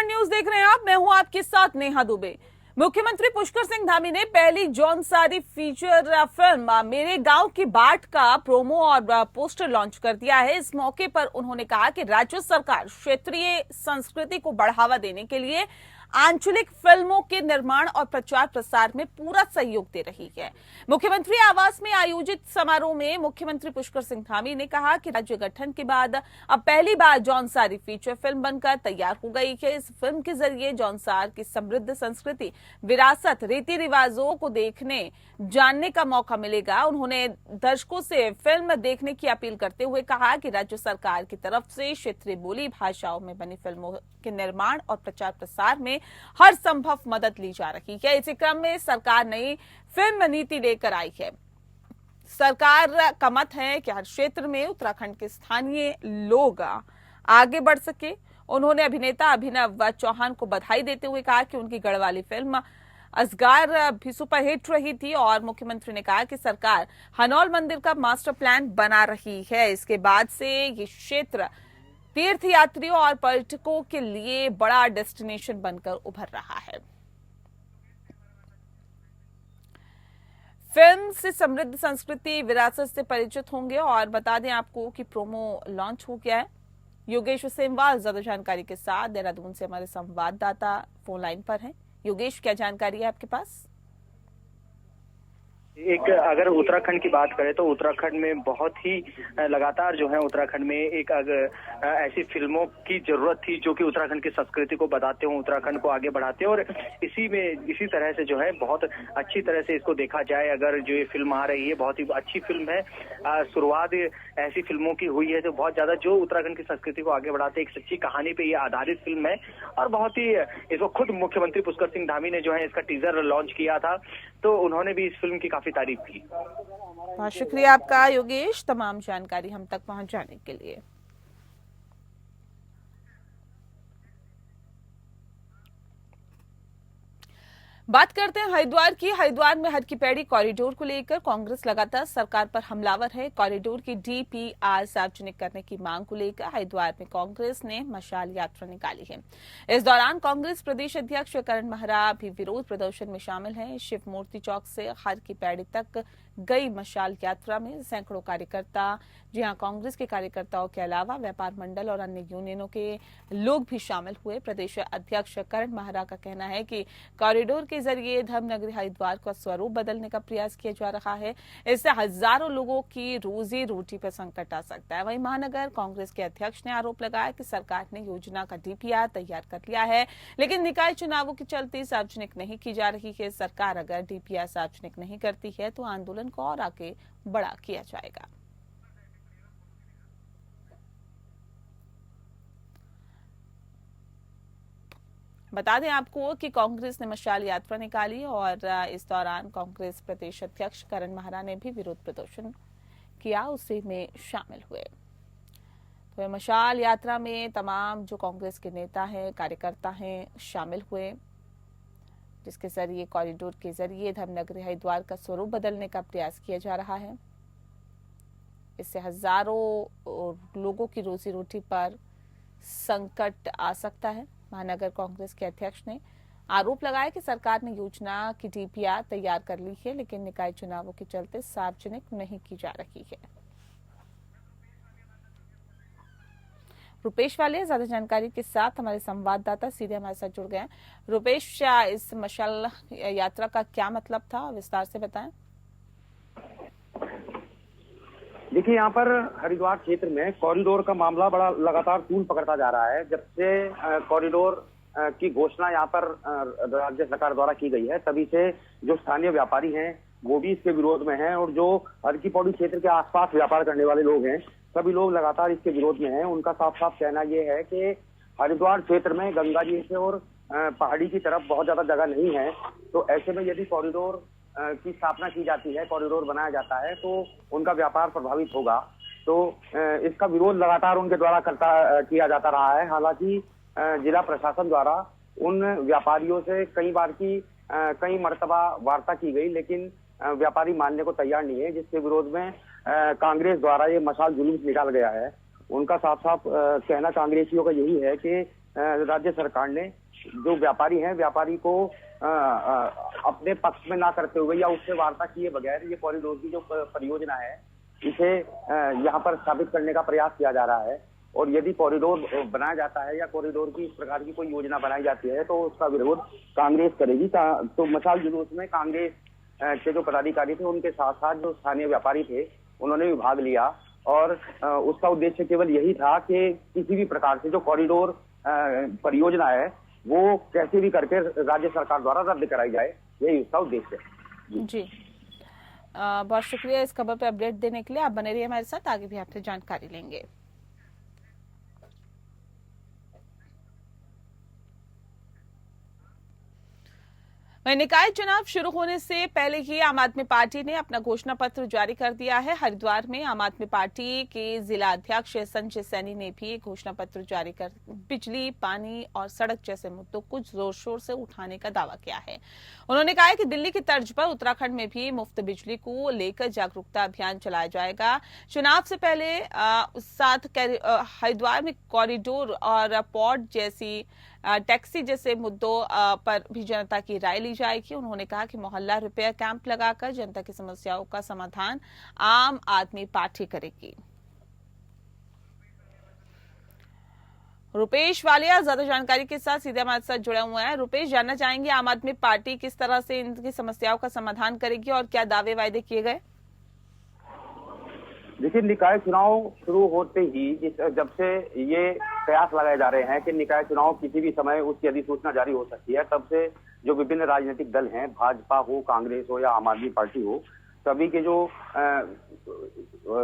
News देख रहे हैं आप। मैं हूं आपके साथ नेहा दुबे। मुख्यमंत्री पुष्कर सिंह धामी ने पहली जौनसारी फीचर फिल्म मेरे गांव की बाट का प्रोमो और पोस्टर लॉन्च कर दिया है। इस मौके पर उन्होंने कहा कि राज्य सरकार क्षेत्रीय संस्कृति को बढ़ावा देने के लिए आंचलिक फिल्मों के निर्माण और प्रचार प्रसार में पूरा सहयोग दे रही है। मुख्यमंत्री आवास में आयोजित समारोह में मुख्यमंत्री पुष्कर सिंह धामी ने कहा कि राज्य गठन के बाद अब पहली बार जौनसारी फीचर फिल्म बनकर तैयार हो गई है। इस फिल्म के जरिए जौनसार की समृद्ध संस्कृति, विरासत, रीति रिवाजों को देखने जानने का मौका मिलेगा। उन्होंने दर्शकों से फिल्म देखने की अपील करते हुए कहा कि राज्य सरकार की तरफ से क्षेत्रीय बोली भाषाओं में बनी फिल्मों के निर्माण और प्रचार प्रसार में हर संभव मदद ली जा रही है। इसी क्रम में सरकार नई फिल्म नीति लेकर आई है। सरकार का मत है कि हर क्षेत्र में उत्तराखंड के स्थानीय लोग आगे बढ़ सके। उन्होंने अभिनेता अभिनव चौहान को बधाई देते हुए कहा कि उनकी गढ़वाली फिल्म असगार भी सुपरहिट रही थी और मुख्यमंत्री ने कहा कि सरकार हनौल मंदिर का मास्टर प्लान बना रही है। इसके बाद से ये क्षेत्र तीर्थ यात्रियों और पर्यटकों के लिए बड़ा डेस्टिनेशन बनकर उभर रहा है। फिल्म से समृद्ध संस्कृति, विरासत से परिचित होंगे। और बता दें आपको कि प्रोमो लॉन्च हो गया है। योगेश सेमवाल ज्यादा जानकारी के साथ देहरादून से हमारे संवाददाता फोन लाइन पर हैं। योगेश, क्या जानकारी है आपके पास? एक अगर उत्तराखंड की बात करें तो उत्तराखंड में बहुत ही लगातार जो है उत्तराखंड में एक ऐसी फिल्मों की जरूरत थी जो कि उत्तराखंड की संस्कृति को बताते हो, उत्तराखंड को आगे बढ़ाते हो। और इसी तरह से जो है बहुत अच्छी तरह से इसको देखा जाए। अगर जो ये फिल्म आ रही है बहुत ही अच्छी फिल्म है। शुरुआत ऐसी फिल्मों की हुई है जो बहुत ज्यादा जो उत्तराखंड की संस्कृति को आगे बढ़ाते, एक सच्ची कहानी पे ये आधारित फिल्म है। और बहुत ही इसको खुद मुख्यमंत्री पुष्कर सिंह धामी ने जो है इसका टीजर लॉन्च किया था, तो उन्होंने भी इस फिल्म की काफी तारीफ की। बहुत शुक्रिया आपका योगेश, तमाम जानकारी हम तक पहुंचाने के लिए। बात करते हैं हरिद्वार की। हरिद्वार में हर की पैड़ी कॉरिडोर को लेकर कांग्रेस लगातार सरकार पर हमलावर है। कॉरिडोर की डीपीआर सार्वजनिक करने की मांग को लेकर हरिद्वार में कांग्रेस ने मशाल यात्रा निकाली है। इस दौरान कांग्रेस प्रदेश अध्यक्ष करण महरा भी विरोध प्रदर्शन में शामिल हैं। शिव मूर्ति चौक से हर की पैड़ी तक गई मशाल यात्रा में सैकड़ों कार्यकर्ता, जी हां, कांग्रेस के कार्यकर्ताओं के अलावा व्यापार मंडल और अन्य यूनियनों के लोग भी शामिल हुए। प्रदेश अध्यक्ष करण महरा का कहना है कि कॉरिडोर के जरिए धर्मनगरी हरिद्वार का स्वरूप बदलने का प्रयास किया जा रहा है। इससे हजारों लोगों की रोजी रोटी पर संकट आ सकता है। वहीं महानगर कांग्रेस के अध्यक्ष ने आरोप लगाया कि सरकार ने योजना का डीपीआर तैयार कर लिया है, लेकिन निकाय चुनावों के चलते सार्वजनिक नहीं की जा रही है। सरकार अगर डीपीआर सार्वजनिक नहीं करती है तो आंदोलन को और आगे बड़ा किया जाएगा। बता दें आपको कि कांग्रेस ने मशाल यात्रा निकाली और इस दौरान कांग्रेस प्रदेश अध्यक्ष करण महरा ने भी विरोध प्रदर्शन किया, उसी में शामिल हुए। तो मशाल यात्रा में तमाम जो कांग्रेस के नेता हैं, कार्यकर्ता हैं, शामिल हुए, जिसके जरिए कॉरिडोर के जरिए धर्मनगरी हरिद्वार का स्वरूप बदलने का प्रयास किया जा रहा है। इससे हजारों लोगों की रोजी रोटी पर संकट आ सकता है। महानगर कांग्रेस के अध्यक्ष ने आरोप लगाया कि सरकार ने योजना की डीपीआर तैयार कर ली है, लेकिन निकाय चुनावों के चलते सार्वजनिक नहीं की जा रही है। रुपेश वाले ज्यादा जानकारी के साथ हमारे संवाददाता सीधे हमारे साथ जुड़ गए। रुपेश, इस मशाल यात्रा का क्या मतलब था, विस्तार से बताएं। देखिए, यहाँ पर हरिद्वार क्षेत्र में कॉरिडोर का मामला बड़ा लगातार तूल पकड़ता जा रहा है। जब से कॉरिडोर की घोषणा यहाँ पर राज्य सरकार द्वारा की गई है, तभी से जो स्थानीय व्यापारी हैं वो भी इसके विरोध में हैं और जो हर की पौड़ी क्षेत्र के आसपास व्यापार करने वाले लोग हैं, सभी लोग लगातार इसके विरोध में हैं। उनका साफ साफ कहना ये है कि हरिद्वार क्षेत्र में गंगा जी से और पहाड़ी की तरफ बहुत ज्यादा जगह नहीं है, तो ऐसे में यदि कॉरिडोर की स्थापना की जाती है, कॉरिडोर बनाया जाता है, तो उनका व्यापार प्रभावित होगा। तो इसका विरोध लगातार उनके द्वारा किया जाता रहा है। हालांकि जिला प्रशासन द्वारा उन व्यापारियों से कई मर्तबा वार्ता की गई, लेकिन व्यापारी मानने को तैयार नहीं है, जिसके विरोध में कांग्रेस द्वारा ये मशाल जुलूस निकाल गया है। उनका साफ साफ कहना कांग्रेसियों का यही है कि राज्य सरकार ने जो व्यापारी हैं, व्यापारी को अपने पक्ष में ना करते हुए या उससे वार्ता किए बगैर ये कॉरिडोर की जो परियोजना है इसे यहाँ पर स्थापित करने का प्रयास किया जा रहा है। और यदि कॉरिडोर बनाया जाता है या कॉरिडोर की इस प्रकार की कोई योजना बनाई जाती है तो उसका विरोध कांग्रेस करेगी। तो मशाल जुलूस में कांग्रेस के जो पदाधिकारी थे उनके साथ साथ जो स्थानीय व्यापारी थे उन्होंने भी भाग लिया और उसका उद्देश्य केवल यही था कि किसी भी प्रकार से जो कॉरिडोर परियोजना है वो कैसे भी करके राज्य सरकार द्वारा रद्द कराई जाए, यही उसका उद्देश्य है। जी बहुत शुक्रिया इस खबर पर अपडेट देने के लिए। आप बने रहिए हमारे साथ, आगे भी आपसे जानकारी लेंगे। वहीं निकाय चुनाव शुरू होने से पहले ही आम आदमी पार्टी ने अपना घोषणा पत्र जारी कर दिया है। हरिद्वार में आम आदमी पार्टी के जिला अध्यक्ष संजय सैनी ने भी घोषणा पत्र जारी कर बिजली, पानी और सड़क जैसे मुद्दों को जोर शोर से उठाने का दावा किया है। उन्होंने कहा है कि दिल्ली की तर्ज पर उत्तराखंड में भी मुफ्त बिजली को लेकर जागरूकता अभियान चलाया जाएगा। चुनाव से पहले साथ हरिद्वार में कॉरिडोर और पोर्ट जैसी टैक्सी जैसे मुद्दों पर भी जनता की राय ली जाएगी। उन्होंने कहा कि मोहल्ला रिपेयर कैंप लगाकर जनता की समस्याओं का समाधान आम आदमी पार्टी करेगी। रुपेश वालिया ज्यादा जानकारी के साथ सीधे हमारे साथ जुड़े हुए हैं। रुपेश, जानना चाहेंगे आम आदमी पार्टी किस तरह से इनकी समस्याओं का समाधान करेगी और क्या दावे वायदे किए गए? देखिए, निकाय चुनाव शुरू होते ही जब से ये प्रयास लगाए जा रहे हैं कि निकाय चुनाव किसी भी समय उसकी अधिसूचना जारी हो सकती है, तब से जो विभिन्न राजनीतिक दल हैं, भाजपा हो, कांग्रेस हो या आम आदमी पार्टी हो, सभी के जो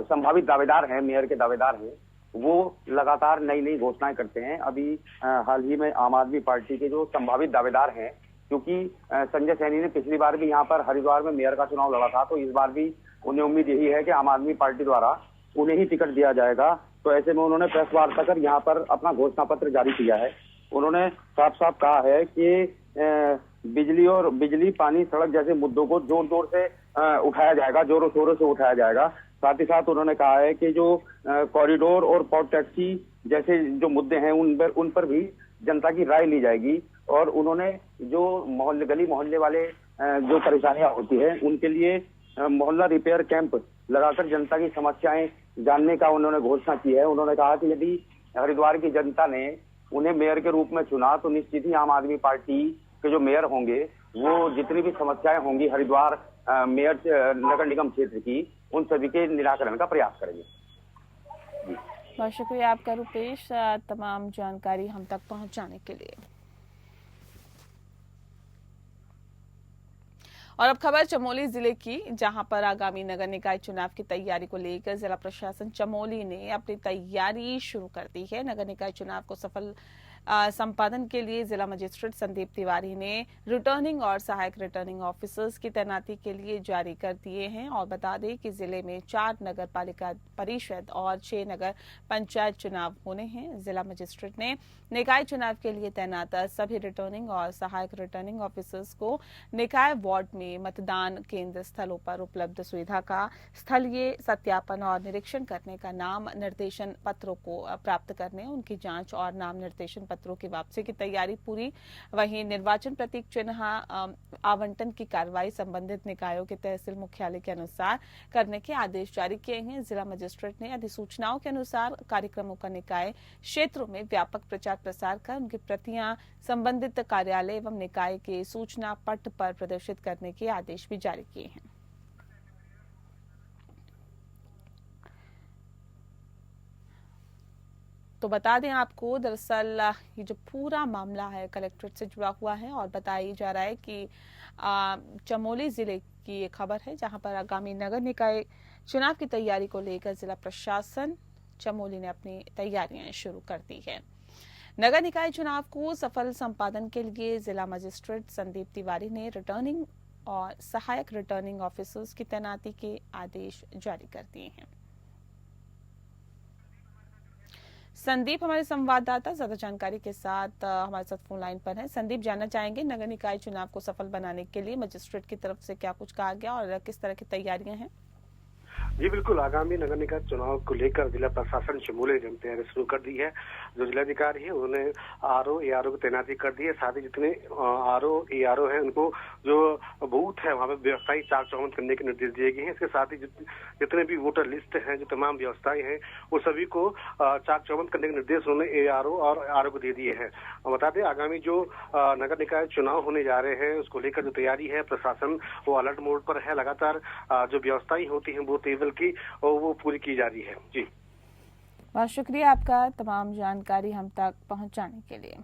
संभावित दावेदार हैं, मेयर के दावेदार हैं, वो लगातार नई नई घोषणाएं करते हैं। अभी हाल ही में आम आदमी पार्टी के जो संभावित दावेदार हैं, क्योंकि संजय सैनी ने पिछली बार भी यहाँ पर हरिद्वार में मेयर का चुनाव लड़ा था, तो इस बार भी उन्हें उम्मीद यही है कि आम आदमी पार्टी द्वारा उन्हें ही टिकट दिया जाएगा। तो ऐसे में उन्होंने प्रेस वार्ता कर यहाँ पर अपना घोषणा पत्र जारी किया है। उन्होंने साफ साफ कहा है कि बिजली, पानी, सड़क जैसे मुद्दों को जोर जोर से उठाया जाएगा, जोरों शोरों से उठाया जाएगा। साथ ही साथ उन्होंने कहा है कि जो कॉरिडोर और पोर्ट टैक्सी जैसे जो मुद्दे हैं उन पर भी जनता की राय ली जाएगी। और उन्होंने जो गली मोहल्ले वाले जो परेशानियां होती है उनके लिए मोहल्ला रिपेयर कैंप लगाकर जनता की समस्याएं जानने का उन्होंने घोषणा की है। उन्होंने कहा कि यदि हरिद्वार की जनता ने उन्हें मेयर के रूप में चुना तो निश्चित ही आम आदमी पार्टी के जो मेयर होंगे वो जितनी भी समस्याएं होंगी हरिद्वार मेयर नगर निगम क्षेत्र की, उन सभी के निराकरण का प्रयास करेंगे। बहुत शुक्रिया आपका रुपेश, तमाम जानकारी हम तक पहुंचाने के लिए। और अब खबर चमोली जिले की, जहां पर आगामी नगर निकाय चुनाव की तैयारी को लेकर जिला प्रशासन चमोली ने अपनी तैयारी शुरू कर दी है। नगर निकाय चुनाव को सफल संपादन के लिए जिला मजिस्ट्रेट संदीप तिवारी ने रिटर्निंग और सहायक रिटर्निंग ऑफिसर्स की तैनाती के लिए जारी कर दिए हैं। और बता दें कि जिले में 4 नगर पालिका परिषद और 6 नगर पंचायत चुनाव होने हैं। जिला मजिस्ट्रेट ने निकाय चुनाव के लिए तैनात सभी रिटर्निंग और सहायक रिटर्निंग ऑफिसर्स को निकाय वार्ड में मतदान केंद्र स्थलों पर उपलब्ध सुविधा का स्थलीय सत्यापन और निरीक्षण करने का नाम निर्देशन पत्रों को प्राप्त करने, उनकी जांच और नाम निर्देशन पत्रों की वापसी की तैयारी पूरी। वहीं निर्वाचन प्रतीक चिन्ह आवंटन की कार्रवाई संबंधित निकायों के तहसील मुख्यालय के अनुसार करने के आदेश जारी किए हैं। जिला मजिस्ट्रेट ने अधिसूचनाओं के अनुसार कार्यक्रमों का निकाय क्षेत्रों में व्यापक प्रचार प्रसार कर उनकी प्रतियां संबंधित कार्यालय एवं निकाय के सूचना पट पर प्रदर्शित करने के आदेश भी जारी किए हैं। तो बता दें आपको, दरअसल ये जो पूरा मामला है कलेक्ट्रेट से जुड़ा हुआ है और बताया जा रहा है कि चमोली जिले की ये खबर है, जहां पर आगामी नगर निकाय चुनाव की तैयारी को लेकर जिला प्रशासन चमोली ने अपनी तैयारियां शुरू कर दी है। नगर निकाय चुनाव को सफल संपादन के लिए जिला मजिस्ट्रेट संदीप तिवारी ने रिटर्निंग और सहायक रिटर्निंग ऑफिसर्स की तैनाती के आदेश जारी कर दिए हैं। संदीप हमारे संवाददाता ज्यादा जानकारी के साथ हमारे साथ फोन लाइन पर है। संदीप, जानना चाहेंगे नगर निकाय चुनाव को सफल बनाने के लिए मजिस्ट्रेट की तरफ से क्या कुछ कहा गया और किस तरह की तैयारियां हैं? जी बिल्कुल, आगामी नगर निकाय चुनाव को लेकर जिला प्रशासन शमूले जम तैयारी शुरू कर दी है। जो जिलाधिकारी है उन्होंने आरओ एआरओ की तैनाती कर दी है। साथ ही जितने आरओ एआरओ है उनको जो बूथ है वहाँ पे व्यवस्थाएं चाक चौबंद करने के निर्देश दिए गए हैं। इसके साथ ही जितने भी वोटर लिस्ट हैं, जो तमाम व्यवस्थाएं हैं, वो सभी को चाक चौबंद करने के निर्देश उन्होंने एआरओ और आरओ को दे दिए हैं। बता दें, आगामी जो नगर निकाय चुनाव होने जा रहे हैं उसको लेकर जो तैयारी है, प्रशासन वो अलर्ट मोड पर है। लगातार जो व्यवस्थाएं होती हैं बूथ लेवल की वो पूरी की जा रही है। जी, बहुत शुक्रिया आपका तमाम जानकारी हम तक पहुंचाने के लिए।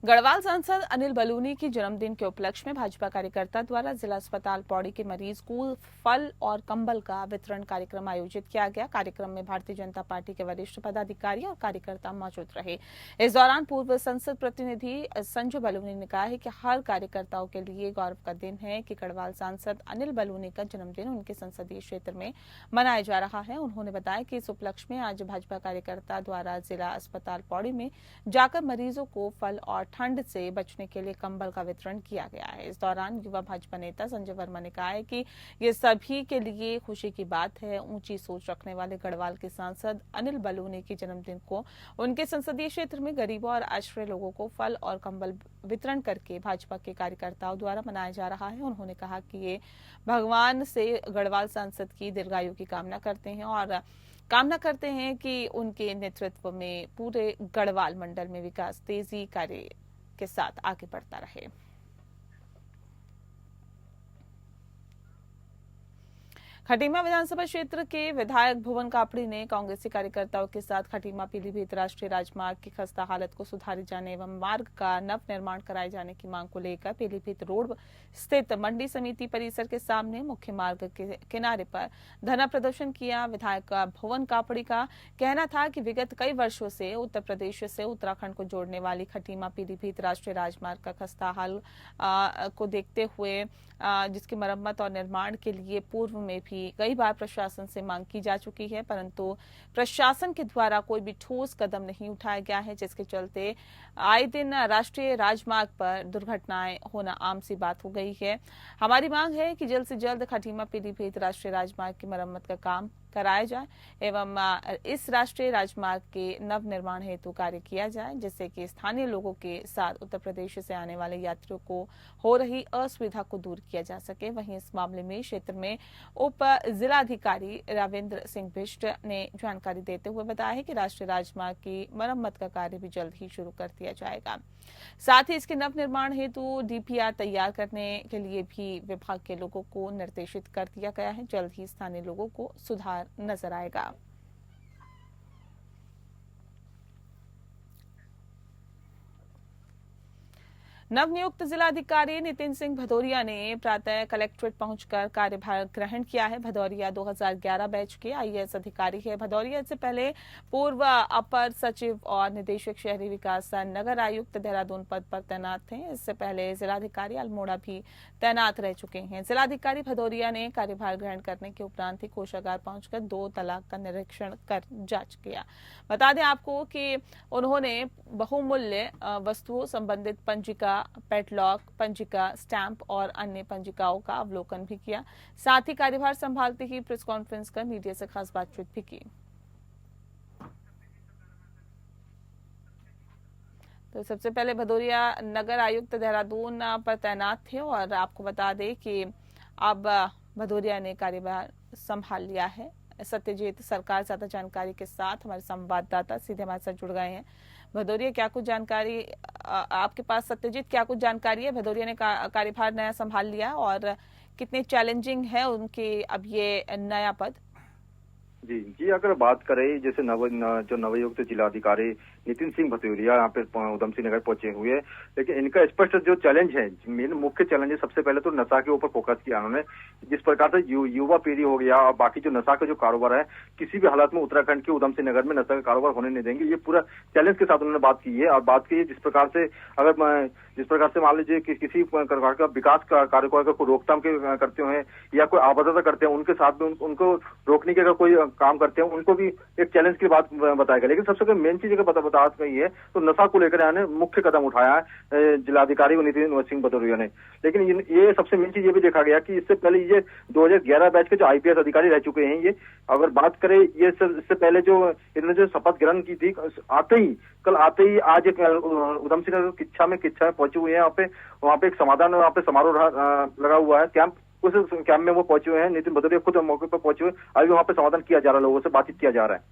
गढ़वाल सांसद अनिल बलूनी की जन्मदिन के उपलक्ष्य में भाजपा कार्यकर्ता द्वारा जिला अस्पताल पौड़ी के मरीज को फल और कंबल का वितरण कार्यक्रम आयोजित किया गया। कार्यक्रम में भारतीय जनता पार्टी के वरिष्ठ पदाधिकारी और कार्यकर्ता मौजूद रहे। इस दौरान पूर्व संसद प्रतिनिधि संजय बलूनी ने कहा है कि हर कार्यकर्ताओं के लिए गौरव का दिन है कि गढ़वाल सांसद अनिल बलूनी का जन्मदिन उनके संसदीय क्षेत्र में मनाया जा रहा है। उन्होंने बताया कि इस उपलक्ष्य में आज भाजपा कार्यकर्ता द्वारा जिला अस्पताल पौड़ी में जाकर मरीजों को फल और ठंड से बचने के लिए कंबल का वितरण किया गया है। इस दौरान युवा भाजपा नेता संजय वर्मा ने कहा है कि ये सभी के लिए खुशी की बात है। ऊंची सोच रखने वाले गढ़वाल के सांसद अनिल बलूनी के जन्मदिन को उनके संसदीय क्षेत्र में गरीबों और आश्रय लोगों को फल और कंबल वितरण करके भाजपा के कार्यकर्ताओं द्वारा मनाया जा रहा है। उन्होंने कहा कि ये भगवान से गढ़वाल सांसद की दीर्घायु की कामना करते हैं और कामना करते हैं कि उनके नेतृत्व में पूरे गढ़वाल मंडल में विकास तेजी कार्य के साथ आगे बढ़ता रहे। खटीमा विधानसभा क्षेत्र के विधायक भुवन कापड़ी ने कांग्रेसी कार्यकर्ताओं के साथ खटीमा पीलीभीत राष्ट्रीय राजमार्ग की खस्ता हालत को सुधारे जाने एवं मार्ग का नव निर्माण कराए जाने की मांग को लेकर पीलीभीत रोड स्थित मंडी समिति परिसर के सामने मुख्य मार्ग के किनारे पर धरना प्रदर्शन किया। विधायक भुवन कापड़ी का कहना था कि विगत कई वर्षों से उत्तर प्रदेश से उत्तराखंड को जोड़ने वाली खटीमा पीलीभीत राष्ट्रीय राजमार्ग का खस्ता हाल को देखते हुए जिसकी मरम्मत और निर्माण के लिए पूर्व में भी कई बार प्रशासन से मांग की जा चुकी है, परंतु प्रशासन के द्वारा कोई भी ठोस कदम नहीं उठाया गया है, जिसके चलते आए दिन राष्ट्रीय राजमार्ग पर दुर्घटनाएं होना आम सी बात हो गई है। हमारी मांग है कि जल्द से जल्द खटीमा पीलीभीत राष्ट्रीय राजमार्ग की मरम्मत का काम कराया जाए एवं इस राष्ट्रीय राजमार्ग के नव निर्माण हेतु कार्य किया जाए, जिससे कि स्थानीय लोगों के साथ उत्तर प्रदेश से आने वाले यात्रियों को हो रही असुविधा को दूर किया जा सके। वहीं इस मामले में क्षेत्र में उप जिलाधिकारी रविंद्र सिंह बिष्ट ने जानकारी देते हुए बताया है कि राष्ट्रीय राजमार्ग की मरम्मत का कार्य भी जल्द ही शुरू कर दिया जाएगा। साथ ही इसके नव निर्माण हेतु डीपीआर तैयार करने के लिए भी विभाग के लोगों को निर्देशित कर दिया गया है। जल्द ही स्थानीय लोगों को सुधार नजर आएगा। नवनियुक्त जिलाधिकारी नितिन सिंह भदौरिया ने प्रातः कलेक्ट्रेट पहुंचकर कार्यभार ग्रहण किया है। भदौरिया 2011 बैच के आईएएस अधिकारी है। भदौरिया इससे पहले पूर्व अपर सचिव और निदेशक शहरी विकास नगर आयुक्त देहरादून पद पर तैनात थे। इससे पहले जिलाधिकारी अल्मोड़ा भी तैनात रह चुके हैं। जिलाधिकारी भदौरिया ने कार्यभार ग्रहण करने के उपरांत ही कोषागार पहुंचकर 2 तलाक का निरीक्षण कर जांच किया। बता दें आपको कि उन्होंने बहुमूल्य वस्तुओं संबंधित पंजिका, पेटलॉक, पंजिका, स्टैंप और अन्य पंजिकाओं का अवलोकन भी किया। साथ ही कार्यभार संभालते ही प्रेस कॉन्फ्रेंस कर मीडिया से खास बातचीत भी की। तो सबसे पहले भदौरिया नगर आयुक्त देहरादून पर तैनात थे और आपको बता दें कि अब भदौरिया ने कार्यभार संभाल लिया है। सत्यजीत सरकार ज्यादा जानकारी के साथ हमारे संवाददाता सीधे हमारे साथ जुड़ गए हैं। भदौरिया, क्या कुछ जानकारी आपके पास? सत्यजीत, क्या कुछ जानकारी है? भदौरिया ने कार्यभार नया संभाल लिया और कितने चैलेंजिंग है उनके अब ये नया पद? जी, अगर बात करें जैसे जो नवयुक्त जिलाधिकारी नितिन सिंह भदौरिया यहाँ पे उधम सिंह नगर पहुंचे हुए, लेकिन इनका स्पष्ट जो चैलेंज है, मेन मुख्य चैलेंज है, सबसे पहले तो नशा के ऊपर फोकस किया उन्होंने। जिस प्रकार से युवा पीढ़ी हो गया और बाकी जो नशा का जो कारोबार है, किसी भी हालत में उत्तराखंड के उधम सिंह नगर में नशा का कारोबार होने नहीं देंगे, ये पूरा चैलेंज के साथ उन्होंने बात की है। और बात की है जिस प्रकार से मान लीजिए कि किसी प्रकार का विकास कार्यक्रम को रोकथाम करते हैं या कोई आबद्धता करते हैं, उनके साथ में उनको रोकने के अगर कोई काम करते हैं, उनको भी एक चैलेंज की बात बताया गया। लेकिन सबसे मेन चीज बता राहत गई है, तो नशा को लेकर यानी मुख्य कदम उठाया है जिलाधिकारी नितिन सिंह भदौरिया ने। लेकिन ये सबसे मेन चीज ये भी देखा गया कि इससे पहले ये 2011 बैच के जो IPS अधिकारी रह चुके हैं, ये अगर बात करें ये इससे पहले जो इन्होंने जो शपथ ग्रहण की थी, कल आते ही आज एक उधम सिंह नगर किच्छा में पहुंचे हुए हैं। वहाँ पे एक समाधान वहाँ पे समारोह लगा हुआ है कैंप, उस कैंप में वो पहुंचे हुए हैं। नितिन भदौरिया खुद मौके पर पहुंचे हुए, अभी वहाँ पे समाधान किया जा रहा है, लोगों से बातचीत किया जा रहा है।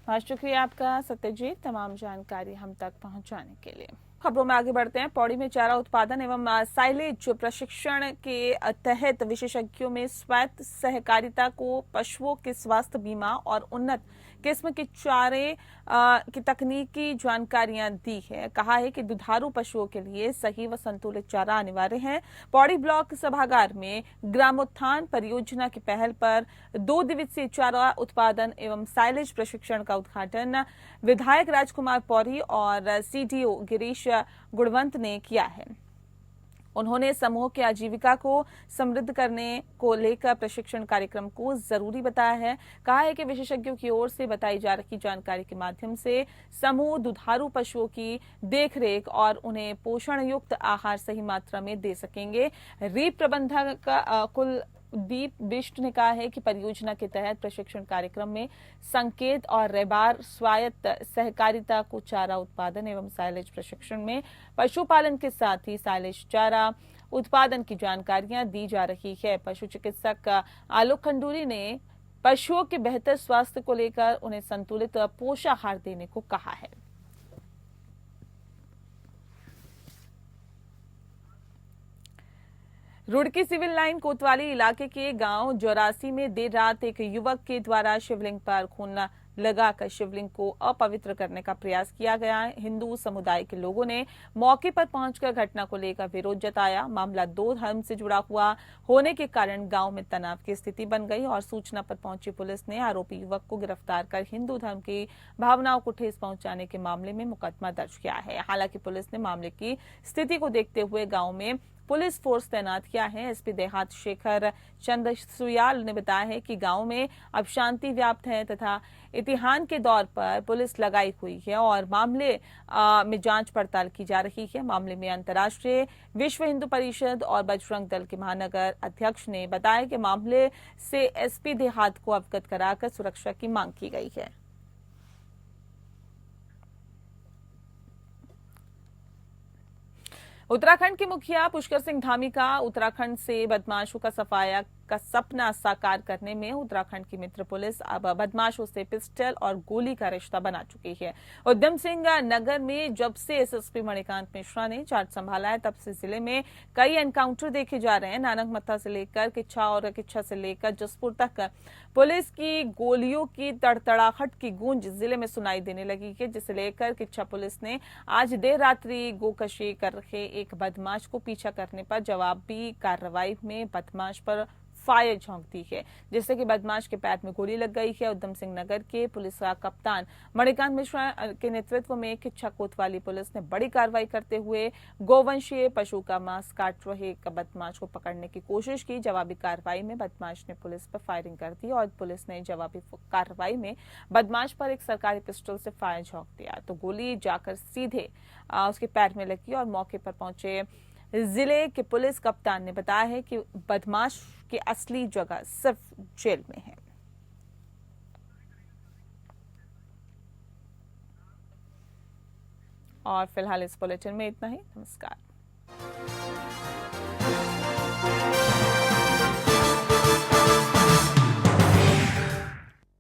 बहुत शुक्रिया आपका सत्यजीत, तमाम जानकारी हम तक पहुंचाने के लिए। खबरों में आगे बढ़ते हैं। पौड़ी में चारा उत्पादन एवं साइलेज प्रशिक्षण के तहत विशेषज्ञों में स्वायत्त सहकारिता को पशुओं के स्वास्थ्य बीमा और उन्नत किस्म के चारे की तकनीकी जानकारियां दी है। कहा है कि दुधारू पशुओं के लिए सही व संतुलित चारा अनिवार्य है। पौड़ी ब्लॉक सभागार में ग्रामोत्थान परियोजना की पहल पर 2 दिवसीय चारा उत्पादन एवं साइलेज प्रशिक्षण का उद्घाटन विधायक राजकुमार पौड़ी और CDO गिरीश गुणवंत ने किया है। उन्होंने समूह की आजीविका को समृद्ध करने को लेकर प्रशिक्षण कार्यक्रम को जरूरी बताया है। कहा है कि विशेषज्ञों की ओर से बताई जा रही जानकारी के माध्यम से समूह दुधारू पशुओं की देखरेख और उन्हें पोषण युक्त आहार सही मात्रा में दे सकेंगे। रीप प्रबंधक कुलदीप बिष्ट ने कहा है कि परियोजना के तहत प्रशिक्षण कार्यक्रम में संकेत और रेबार स्वायत्त सहकारिता को चारा उत्पादन एवं साइलेज प्रशिक्षण में पशुपालन के साथ ही साइलेज चारा उत्पादन की जानकारियां दी जा रही है। पशु चिकित्सक आलोक खंडूरी ने पशुओं के बेहतर स्वास्थ्य को लेकर उन्हें संतुलित पोषाहार देने को कहा है। रुड़की सिविल लाइन कोतवाली इलाके के गांव 84 में देर रात एक युवक के द्वारा शिवलिंग पर खून लगाकर शिवलिंग को अपवित्र करने का प्रयास किया गया। हिंदू समुदाय के लोगों ने मौके पर पहुंचकर घटना को लेकर विरोध जताया। मामला 2 धर्म से जुड़ा हुआ होने के कारण गांव में तनाव की स्थिति बन गई और सूचना पर पहुंची पुलिस ने आरोपी युवक को गिरफ्तार कर हिंदू धर्म की भावनाओं को ठेस पहुंचाने के मामले में मुकदमा दर्ज किया है। हालांकि पुलिस ने मामले की स्थिति को देखते हुए गाँव में पुलिस फोर्स तैनात किया है। SP देहात शेखर चंद्र सुयाल ने बताया है कि गांव में अब शांति व्याप्त है तथा इतिहान के दौर पर पुलिस लगाई हुई है और मामले में जांच पड़ताल की जा रही है। मामले में अंतर्राष्ट्रीय विश्व हिंदू परिषद और बजरंग दल के महानगर अध्यक्ष ने बताया कि मामले से SP देहात को अवगत कराकर सुरक्षा की मांग की गई है। उत्तराखंड के मुखिया पुष्कर सिंह धामी का उत्तराखंड से बदमाशों का सफाया का सपना साकार करने में उत्तराखंड की मित्र पुलिस अब बदमाशों से पिस्टल और गोली का रिश्ता बना चुकी है। उधम सिंह नगर में जब से SSP मणिकांत मिश्रा ने चार्ज संभाला है तब से जिले में कई एनकाउंटर देखे जा रहे हैं। नानक मत्था से लेकर किच्छा और किच्छा से लेकर जसपुर तक पुलिस की गोलियों की तड़तड़ाहट की गूंज जिले में सुनाई देने लगी है, जिसे लेकर किच्छा पुलिस ने आज देर रात्रि गोकशी कर रहे एक बदमाश को पीछा करने पर जवाबी कार्रवाई में बदमाश पर फायर झोंक दी है, जिससे कि बदमाश के पैर में गोली लग गई है। उधम सिंह नगर के पुलिस का कप्तान मणिकांत मिश्रा के नेतृत्व में किच्छा कोतवाली पुलिस ने बड़ी कार्रवाई करते हुए गोवंशीय पशु का मांस काट रहे एक बदमाश को पकड़ने की कोशिश की। जवाबी कार्रवाई में बदमाश ने पुलिस पर फायरिंग कर दी और पुलिस ने जवाबी कार्रवाई में बदमाश पर एक सरकारी पिस्टल से फायर झोंक दिया तो गोली जाकर सीधे उसके पैर में लगी और मौके पर पहुंचे जिले के पुलिस कप्तान ने बताया है कि बदमाश की असली जगह सिर्फ जेल में है। और फिलहाल इस बुलेटिन में इतना ही। नमस्कार।